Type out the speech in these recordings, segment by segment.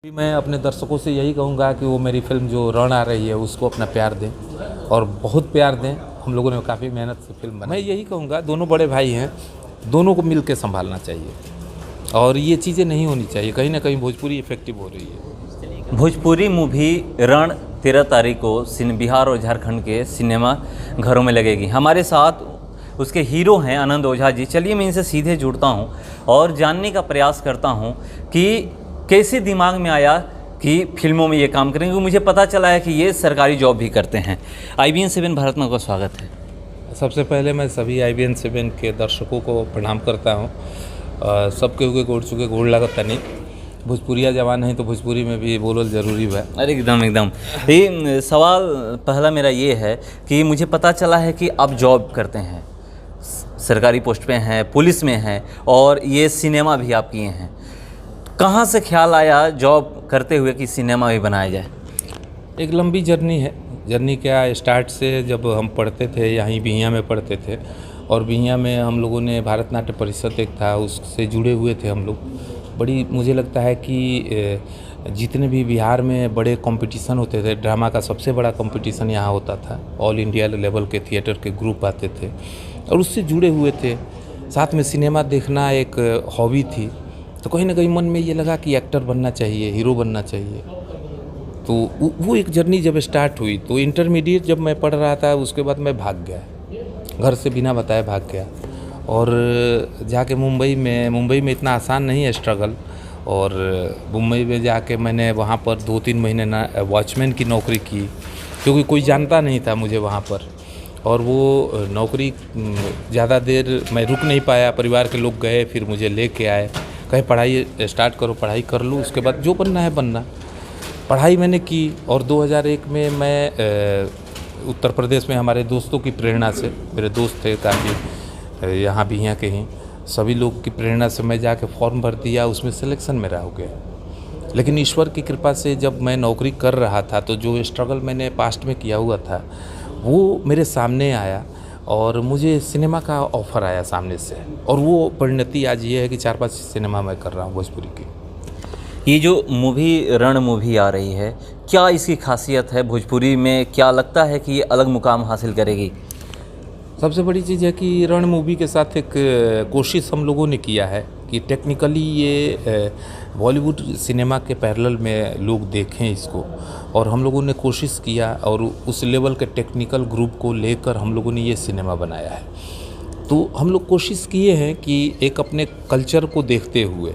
भी मैं अपने दर्शकों से यही कहूँगा कि वो मेरी फिल्म जो रण आ रही है उसको अपना प्यार दें और बहुत प्यार दें। हम लोगों ने काफ़ी मेहनत से फिल्म बनाई। मैं यही कहूँगा, दोनों बड़े भाई हैं, दोनों को मिल के संभालना चाहिए और ये चीज़ें नहीं होनी चाहिए। कहीं ना कहीं भोजपुरी इफेक्टिव हो रही है। भोजपुरी मूवी रण 13 तारीख को बिहार और झारखंड के सिनेमा घरों में लगेगी। हमारे साथ उसके हीरो हैं आनंद ओझा जी। चलिए मैं इनसे सीधे जुड़ता हूं और जानने का प्रयास करता हूं कि कैसे दिमाग में आया कि फिल्मों में ये काम करेंगे। मुझे पता चला है कि ये सरकारी जॉब भी करते हैं। IBN 7 भारत में आपका स्वागत है। सबसे पहले मैं सभी IBN 7 के दर्शकों को प्रणाम करता हूँ। सबके हुए गोड़ चुके गोड़ लागत नहीं। भोजपुरिया जवान है तो भोजपुरी में भी बोलल जरूरी है। अरे एकदम ये सवाल पहला मेरा ये है कि मुझे पता चला है कि आप जॉब करते हैं, सरकारी पोस्ट पे हैं, पुलिस में हैं और ये सिनेमा भी आप किए हैं। कहाँ से ख्याल आया जॉब करते हुए कि सिनेमा भी बनाया जाए? एक लंबी जर्नी है। जर्नी क्या, स्टार्ट से जब हम पढ़ते थे, यहीं बिहियाँ में पढ़ते थे और बिहियाँ में हम लोगों ने भारतनाट्य परिषद एक था, उससे जुड़े हुए थे हम लोग। बड़ी मुझे लगता है कि जितने भी बिहार में बड़े कंपटीशन होते थे, ड्रामा का सबसे बड़ा कंपटीशन यहाँ होता था। ऑल इंडिया लेवल के थिएटर के ग्रुप आते थे और उससे जुड़े हुए थे। साथ में सिनेमा देखना एक हॉबी थी, तो कहीं ना कहीं मन में ये लगा कि एक्टर बनना चाहिए, हीरो बनना चाहिए। तो वो एक जर्नी जब स्टार्ट हुई तो इंटरमीडिएट जब मैं पढ़ रहा था, उसके बाद मैं भाग गया, घर से बिना बताए भाग गया और जाके मुंबई में इतना आसान नहीं है स्ट्रगल। और मुंबई में जाके मैंने वहाँ पर 2-3 महीने वॉचमैन की नौकरी की, क्योंकि कोई जानता नहीं था मुझे वहाँ पर। और वो नौकरी ज़्यादा देर मैं रुक नहीं पाया, परिवार के लोग गए, फिर मुझे लेके आए, कहे पढ़ाई स्टार्ट करो, पढ़ाई कर लूँ, उसके बाद जो बनना है बनना। पढ़ाई मैंने की और 2001 में मैं उत्तर प्रदेश में हमारे दोस्तों की प्रेरणा से, मेरे दोस्त थे काफ़ी यहाँ भी, यहाँ के ही सभी लोग की प्रेरणा से मैं जाके फॉर्म भर दिया, उसमें सिलेक्शन मेरा हो गया। लेकिन ईश्वर की कृपा से जब मैं नौकरी कर रहा था तो जो स्ट्रगल मैंने पास्ट में किया हुआ था वो मेरे सामने आया और मुझे सिनेमा का ऑफ़र आया सामने से। और वो परिणति आज ये है कि 4-5 सिनेमा मैं कर रहा हूँ भोजपुरी की। ये जो रण मूवी आ रही है, क्या इसकी खासियत है भोजपुरी में? क्या लगता है कि ये अलग मुकाम हासिल करेगी? सबसे बड़ी चीज़ है कि रण मूवी के साथ एक कोशिश हम लोगों ने किया है कि टेक्निकली ये बॉलीवुड सिनेमा के पैरेलल में लोग देखें इसको। और हम लोगों ने कोशिश किया और उस लेवल के टेक्निकल ग्रुप को लेकर हम लोगों ने ये सिनेमा बनाया है। तो हम लोग कोशिश किए हैं कि एक अपने कल्चर को देखते हुए,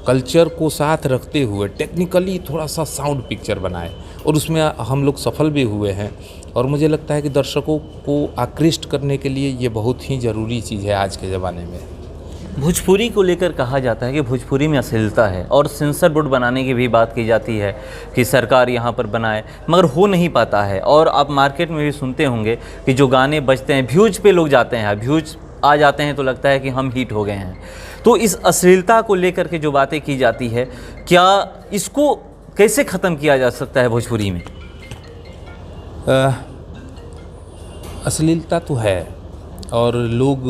कल्चर को साथ रखते हुए टेक्निकली थोड़ा सा साउंड पिक्चर बनाए और उसमें हम लोग सफल भी हुए हैं। और मुझे लगता है कि दर्शकों को आकृष्ट करने के लिए ये बहुत ही ज़रूरी चीज़ है आज के ज़माने में। भोजपुरी को लेकर कहा जाता है कि भोजपुरी में अश्लीलता है और सेंसर बोर्ड बनाने की भी बात की जाती है कि सरकार यहाँ पर बनाए, मगर हो नहीं पाता है। और आप मार्केट में भी सुनते होंगे कि जो गाने बजते हैं, व्यूज पे लोग जाते हैं, व्यूज आ जाते हैं तो लगता है कि हम हिट हो गए हैं। तो इस अश्लीलता को लेकर के जो बातें की जाती है, क्या इसको कैसे ख़त्म किया जा सकता है भोजपुरी में? अश्लीलता तो है और लोग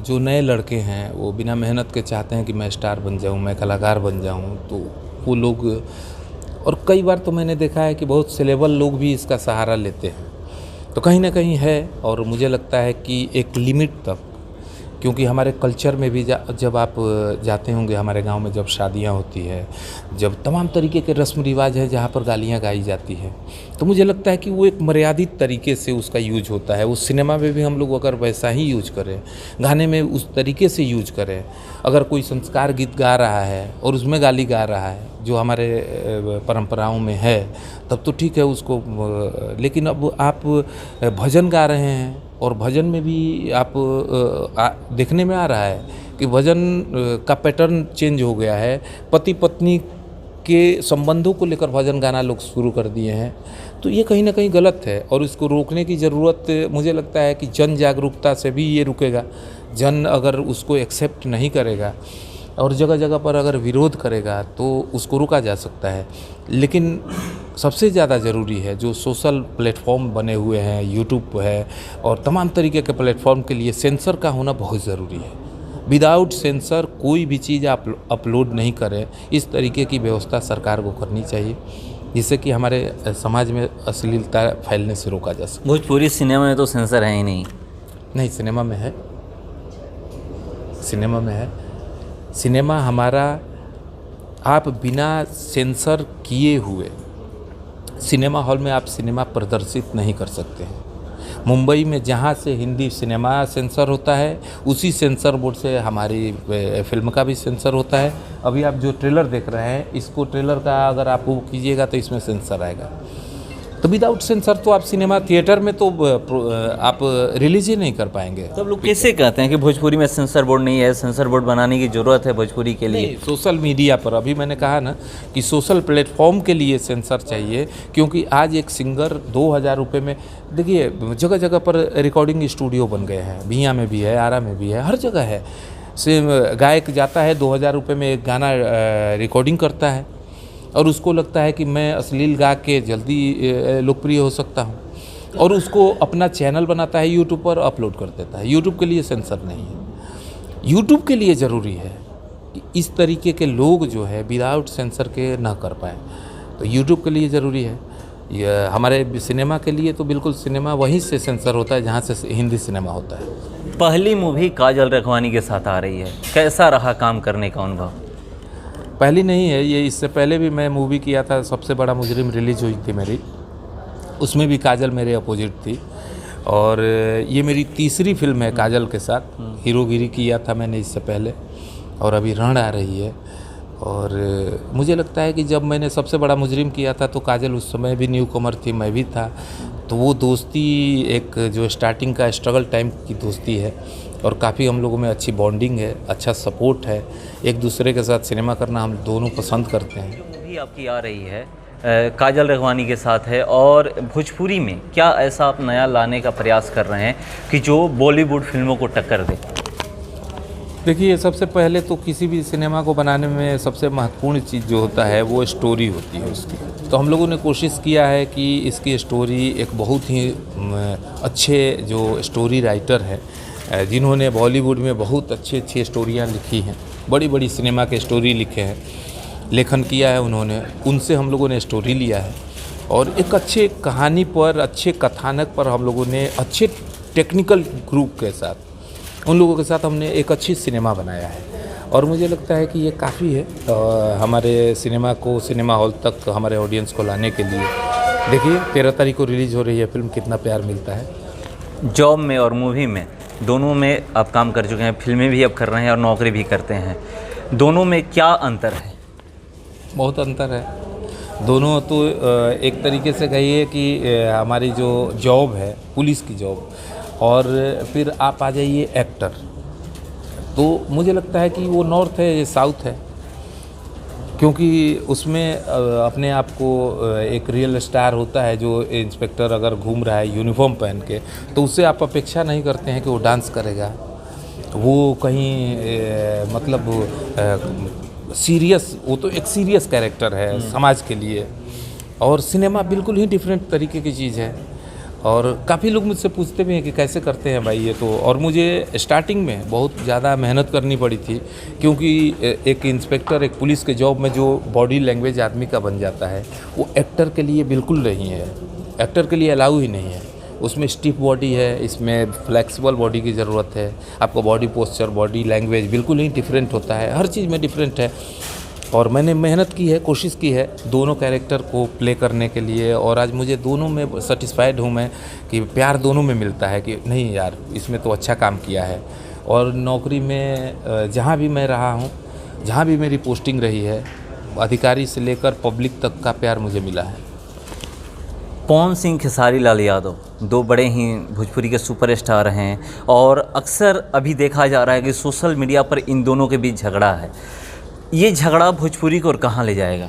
जो नए लड़के हैं वो बिना मेहनत के चाहते हैं कि मैं स्टार बन जाऊं, मैं कलाकार बन जाऊं। तो वो लोग, और कई बार तो मैंने देखा है कि बहुत सेलेबल लोग भी इसका सहारा लेते हैं। तो कहीं ना कहीं है और मुझे लगता है कि एक लिमिट तक, क्योंकि हमारे कल्चर में भी जब आप जाते होंगे हमारे गांव में, जब शादियां होती है, जब तमाम तरीके के रस्म रिवाज है जहां पर गालियां गाई जाती है, तो मुझे लगता है कि वो एक मर्यादित तरीके से उसका यूज होता है। उस सिनेमा में भी हम लोग अगर वैसा ही यूज करें, गाने में उस तरीके से यूज करें, अगर कोई संस्कार गीत गा रहा है और उसमें गाली गा रहा है जो हमारे परंपराओं में है, तब तो ठीक है उसको। लेकिन अब आप भजन गा रहे हैं और भजन में भी आप देखने में आ रहा है कि भजन का पैटर्न चेंज हो गया है। पति पत्नी के संबंधों को लेकर भजन गाना लोग शुरू कर दिए हैं। तो ये कहीं ना कहीं गलत है और इसको रोकने की ज़रूरत मुझे लगता है कि जन जागरूकता से भी ये रुकेगा। जन अगर उसको एक्सेप्ट नहीं करेगा और जगह जगह पर अगर विरोध करेगा तो उसको रोका जा सकता है। लेकिन सबसे ज़्यादा ज़रूरी है जो सोशल प्लेटफॉर्म बने हुए हैं, यूट्यूब है और तमाम तरीके के प्लेटफॉर्म के लिए सेंसर का होना बहुत ज़रूरी है। विदाउट सेंसर कोई भी चीज़ आप अपलोड नहीं करें, इस तरीके की व्यवस्था सरकार को करनी चाहिए, जिससे कि हमारे समाज में अश्लीलता फैलने से रोका जा सके। भोजपुरी सिनेमा में तो सेंसर है ही नहीं। नहीं, सिनेमा में है, सिनेमा में है। सिनेमा हमारा, आप बिना सेंसर किए हुए सिनेमा हॉल में आप सिनेमा प्रदर्शित नहीं कर सकते हैं। मुंबई में जहाँ से हिंदी सिनेमा सेंसर होता है, उसी सेंसर बोर्ड से हमारी फिल्म का भी सेंसर होता है। अभी आप जो ट्रेलर देख रहे हैं, इसको ट्रेलर का अगर आप वो कीजिएगा तो इसमें सेंसर आएगा। तो विदाउट सेंसर तो आप सिनेमा थिएटर में तो आप रिलीज ही नहीं कर पाएंगे। सब लोग कैसे कहते हैं कि भोजपुरी में सेंसर बोर्ड नहीं है, सेंसर बोर्ड बनाने की ज़रूरत है भोजपुरी के लिए? सोशल मीडिया पर, अभी मैंने कहा ना कि सोशल प्लेटफॉर्म के लिए सेंसर चाहिए, क्योंकि आज एक सिंगर 2000 रुपये में, देखिए जगह जगह पर रिकॉर्डिंग स्टूडियो बन गए हैं, बिहिया में भी है, आरा में भी है, हर जगह है। से गायक जाता है 2000 रुपये में एक गाना रिकॉर्डिंग करता है और उसको लगता है कि मैं अश्लील गा के जल्दी लोकप्रिय हो सकता हूँ, और उसको अपना चैनल बनाता है, यूट्यूब पर अपलोड कर देता है। यूट्यूब के लिए सेंसर नहीं है। यूट्यूब के लिए ज़रूरी है कि इस तरीके के लोग जो है विदाउट सेंसर के ना कर पाए, तो यूट्यूब के लिए ज़रूरी है। यह हमारे सिनेमा के लिए तो बिल्कुल सिनेमा वहीं से सेंसर होता है जहाँ से हिंदी सिनेमा होता है। पहली मूवी काजल रखवानी के साथ आ रही है, कैसा रहा काम करने का अनुभव? पहली नहीं है ये, इससे पहले भी मैं मूवी किया था, सबसे बड़ा मुजरिम रिलीज हुई थी मेरी, उसमें भी काजल मेरे अपोजिट थी, और ये मेरी तीसरी फिल्म है काजल के साथ। हीरोगिरी किया था मैंने इससे पहले, और अभी रण आ रही है। और मुझे लगता है कि जब मैंने सबसे बड़ा मुजरिम किया था तो काजल उस समय भी न्यू कमर थी, मैं भी था, तो वो दोस्ती एक जो स्टार्टिंग का स्ट्रगल टाइम की दोस्ती है, और काफ़ी हम लोगों में अच्छी बॉन्डिंग है, अच्छा सपोर्ट है, एक दूसरे के साथ सिनेमा करना हम दोनों पसंद करते हैं। मूवी आपकी आ रही है काजल रखवानी के साथ है, और भोजपुरी में क्या ऐसा आप नया लाने का प्रयास कर रहे हैं कि जो बॉलीवुड फिल्मों को टक्कर दे? देखिए, सबसे पहले तो किसी भी सिनेमा को बनाने में सबसे महत्वपूर्ण चीज़ जो होता है वो स्टोरी होती है उसकी। तो हम लोगों ने कोशिश किया है कि इसकी स्टोरी एक बहुत ही अच्छे जो स्टोरी राइटर हैं, जिन्होंने बॉलीवुड में बहुत अच्छी अच्छी स्टोरियाँ लिखी हैं, बड़ी बड़ी सिनेमा के स्टोरी लिखे हैं, लेखन किया है उन्होंने, उनसे हम लोगों ने स्टोरी लिया है, और एक अच्छे कहानी पर, अच्छे कथानक पर हम लोगों ने अच्छे टेक्निकल ग्रुप के साथ, उन लोगों के साथ हमने एक अच्छी सिनेमा बनाया है। और मुझे लगता है कि ये काफ़ी है हमारे सिनेमा को सिनेमा हॉल तक हमारे ऑडियंस को लाने के लिए। देखिए 13 तारीख को रिलीज़ हो रही है फिल्म, कितना प्यार मिलता है। जॉब में और मूवी में दोनों में आप काम कर चुके हैं, फिल्में भी अब कर रहे हैं और नौकरी भी करते हैं, दोनों में क्या अंतर है? बहुत अंतर है। दोनों तो एक तरीके से कहिए कि हमारी जो जॉब है पुलिस की जॉब, और फिर आप आ जाइए एक्टर, तो मुझे लगता है कि वो नॉर्थ है, ये साउथ है, क्योंकि उसमें अपने आप को एक रियल स्टार होता है। जो इंस्पेक्टर अगर घूम रहा है यूनिफॉर्म पहन के, तो उससे आप अपेक्षा नहीं करते हैं कि वो डांस करेगा, वो कहीं मतलब सीरियस, वो तो एक सीरियस कैरेक्टर है समाज के लिए। और सिनेमा बिल्कुल ही डिफरेंट तरीके की चीज़ है, और काफ़ी लोग मुझसे पूछते भी हैं कि कैसे करते हैं भाई ये तो। और मुझे स्टार्टिंग में बहुत ज़्यादा मेहनत करनी पड़ी थी, क्योंकि एक इंस्पेक्टर, एक पुलिस के जॉब में जो बॉडी लैंग्वेज आदमी का बन जाता है, वो एक्टर के लिए बिल्कुल नहीं है, एक्टर के लिए अलाउ ही नहीं है। उसमें स्टिफ बॉडी है, इसमें फ्लेक्सिबल बॉडी की ज़रूरत है, आपका बॉडी पोस्चर, बॉडी लैंग्वेज बिल्कुल ही डिफरेंट होता है, हर चीज़ में डिफरेंट है। और मैंने मेहनत की है, कोशिश की है दोनों कैरेक्टर को प्ले करने के लिए, और आज मुझे दोनों में सेटिस्फाइड हूँ मैं कि प्यार दोनों में मिलता है कि नहीं यार इसमें तो अच्छा काम किया है। और नौकरी में जहाँ भी मैं रहा हूँ, जहाँ भी मेरी पोस्टिंग रही है, अधिकारी से लेकर पब्लिक तक का प्यार मुझे मिला है। पवन सिंह, खेसारी लाल यादव, दो बड़े ही भोजपुरी के सुपरस्टार हैं, और अक्सर अभी देखा जा रहा है कि सोशल मीडिया पर इन दोनों के बीच झगड़ा है। ये झगड़ा भोजपुरी को और कहाँ ले जाएगा?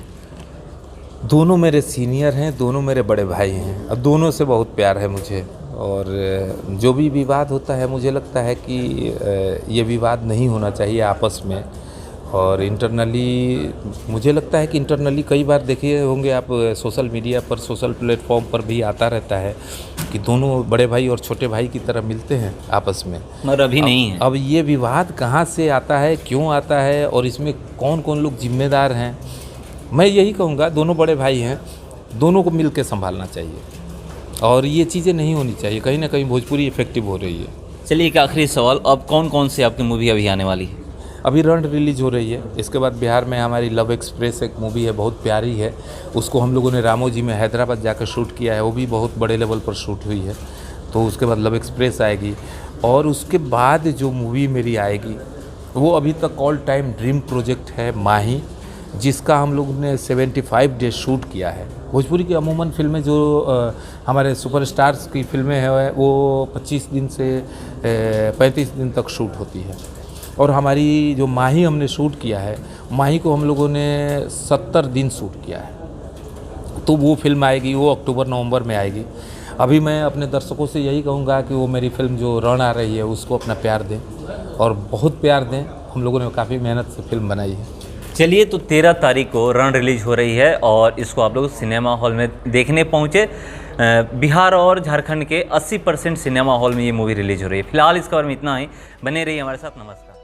दोनों मेरे सीनियर हैं, दोनों मेरे बड़े भाई हैं, अब दोनों से बहुत प्यार है मुझे। और जो भी विवाद होता है, मुझे लगता है कि ये विवाद नहीं होना चाहिए आपस में, और इंटरनली मुझे लगता है कि इंटरनली कई बार देखे होंगे आप, सोशल मीडिया पर, सोशल प्लेटफॉर्म पर भी आता रहता है कि दोनों बड़े भाई और छोटे भाई की तरह मिलते हैं आपस में, मगर अभी नहीं है। अब ये विवाद कहाँ से आता है, क्यों आता है और इसमें कौन कौन लोग जिम्मेदार हैं? मैं यही कहूँगा दोनों बड़े भाई हैं, दोनों को मिल के संभालना चाहिए और ये चीज़ें नहीं होनी चाहिए। कहीं ना कहीं भोजपुरी इफेक्टिव हो रही है। चलिए एक आखिरी सवाल, अब कौन कौन सी आपकी मूवी अभी आने वाली है? अभी रण रिलीज हो रही है, इसके बाद बिहार में हमारी लव एक्सप्रेस एक मूवी है, बहुत प्यारी है, उसको हम लोगों ने रामोजी में हैदराबाद जाकर शूट किया है, वो भी बहुत बड़े लेवल पर शूट हुई है। तो उसके बाद लव एक्सप्रेस आएगी और उसके बाद जो मूवी मेरी आएगी वो अभी तक ऑल टाइम ड्रीम प्रोजेक्ट है माही, जिसका हम लोग ने 75 डेज शूट किया है। भोजपुरी की अमूमन फिल्में जो हमारे सुपरस्टार्स की फिल्में हैं वो 25 दिन से 35 दिन तक शूट होती है और हमारी जो माही हमने शूट किया है, माही को हम लोगों ने 70 दिन शूट किया है। तो वो फिल्म आएगी, वो अक्टूबर-नवंबर में आएगी। अभी मैं अपने दर्शकों से यही कहूँगा कि वो मेरी फिल्म जो रण आ रही है उसको अपना प्यार दें और बहुत प्यार दें। हम लोगों ने काफ़ी मेहनत से फिल्म बनाई है। चलिए, तो 13 तारीख को रण रिलीज हो रही है और इसको आप लोग सिनेमा हॉल में देखने पहुँचे। बिहार और झारखंड के 80% सिनेमा हॉल में ये मूवी रिलीज हो रही है। फिलहाल इस खबर में इतना ही। बने रहिए हमारे साथ। नमस्कार।